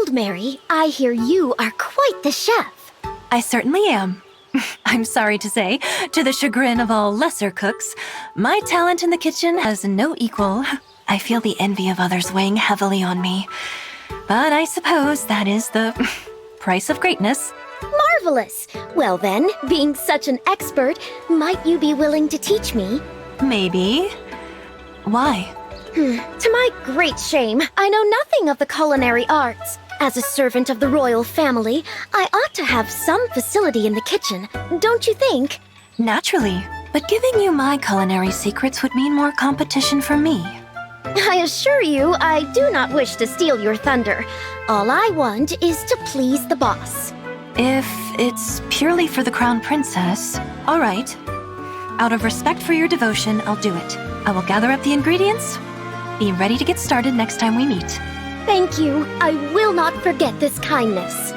Goldmary, I hear you are quite the chef. I certainly am. I'm sorry to say, to the chagrin of all lesser cooks, my talent in the kitchen has no equal. I feel the envy of others weighing heavily on me. But I suppose that is the price of greatness. Marvelous! Well then, being such an expert, might you be willing to teach me? Maybe. Why? To my great shame, I know nothing of the culinary arts. As a servant of the royal family, I ought to have some facility in the kitchen, don't you think? Naturally, but giving you my culinary secrets would mean more competition for me. I assure you, I do not wish to steal your thunder. All I want is to please the boss. If it's purely for the crown princess, all right. Out of respect for your devotion, I'll do it. I will gather up the ingredients. Be ready to get started next time we meet. Thank you. I will not forget this kindness.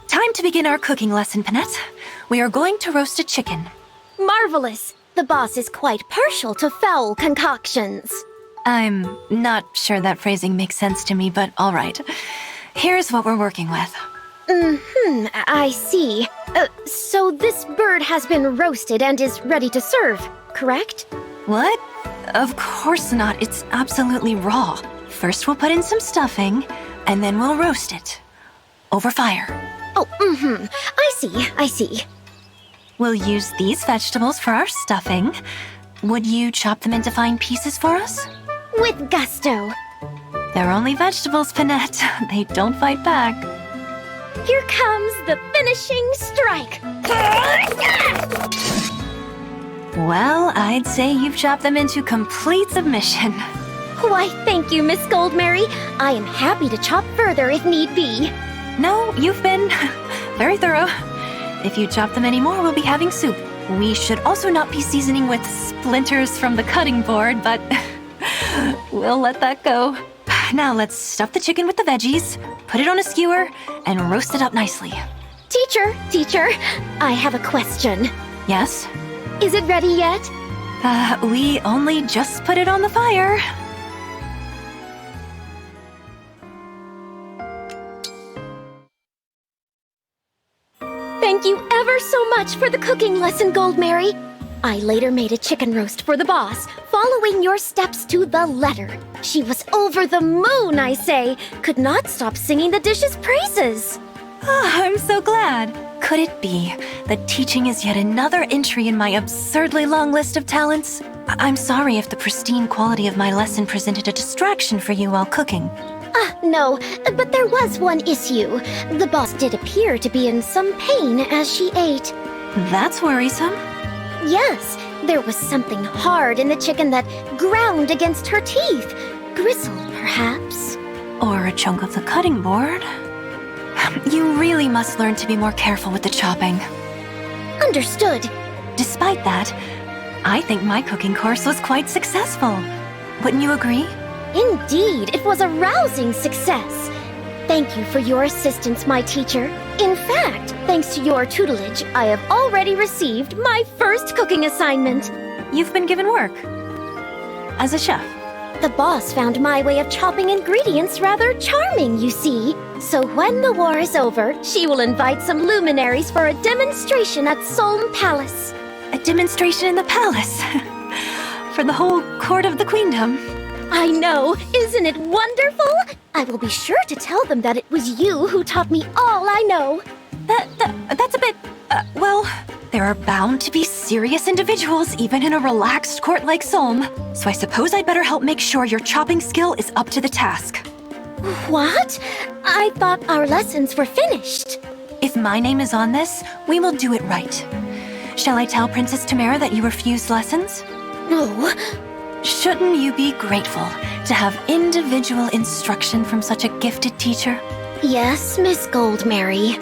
Time to begin our cooking lesson, Panette. We are going to roast a chicken. Marvelous. The boss is quite partial to fowl concoctions. I'm not sure that phrasing makes sense to me, but all right. Here's what we're working with. I see. So this bird has been roasted and is ready to serve, correct? What? Of course not. It's absolutely raw. First we'll put in some stuffing, and then we'll roast it. Over fire. Oh, I see. We'll use these vegetables for our stuffing. Would you chop them into fine pieces for us? With gusto. They're only vegetables, Panette. They don't fight back. Here comes the finishing strike. Well, I'd say you've chopped them into complete submission. Why, thank you, Miss Goldmary. I am happy to chop further if need be. No, you've been very thorough. If you chop them anymore, we'll be having soup. We should also not be seasoning with splinters from the cutting board, but we'll let that go. Now let's stuff the chicken with the veggies, put it on a skewer, and roast it up nicely. Teacher, I have a question. Yes? Is it ready yet? We only just put it on the fire. Thank you ever so much for the cooking lesson, Goldmary. I later made a chicken roast for the boss, following your steps to the letter. She was over the moon, I say. Could not stop singing the dish's praises. Oh, I'm so glad. Could it be that teaching is yet another entry in my absurdly long list of talents? I'm sorry if the pristine quality of my lesson presented a distraction for you while cooking. No, but there was one issue. The boss did appear to be in some pain as she ate. That's worrisome. Yes, there was something hard in the chicken that ground against her teeth. Gristle, perhaps. Or a chunk of the cutting board. You really must learn to be more careful with the chopping. Understood. Despite that, I think my cooking course was quite successful. Wouldn't you agree? Indeed, it was a rousing success. Thank you for your assistance, my teacher. In fact, thanks to your tutelage, I have already received my first cooking assignment. You've been given work. As a chef. The boss found my way of chopping ingredients rather charming, you see. So when the war is over, she will invite some luminaries for a demonstration at Solm Palace. A demonstration in the palace? For the whole court of the queendom? I know, isn't it wonderful? I will be sure to tell them that it was you who taught me all I know. That's a bit, well, there are bound to be serious individuals even in a relaxed court like Solm, so I suppose I'd better help make sure your chopping skill is up to the task. What? I thought our lessons were finished. If my name is on this, we will do it right. Shall I tell Princess Tamara that you refused lessons? No. Shouldn't you be grateful to have individual instruction from such a gifted teacher? Yes, Miss Goldmary.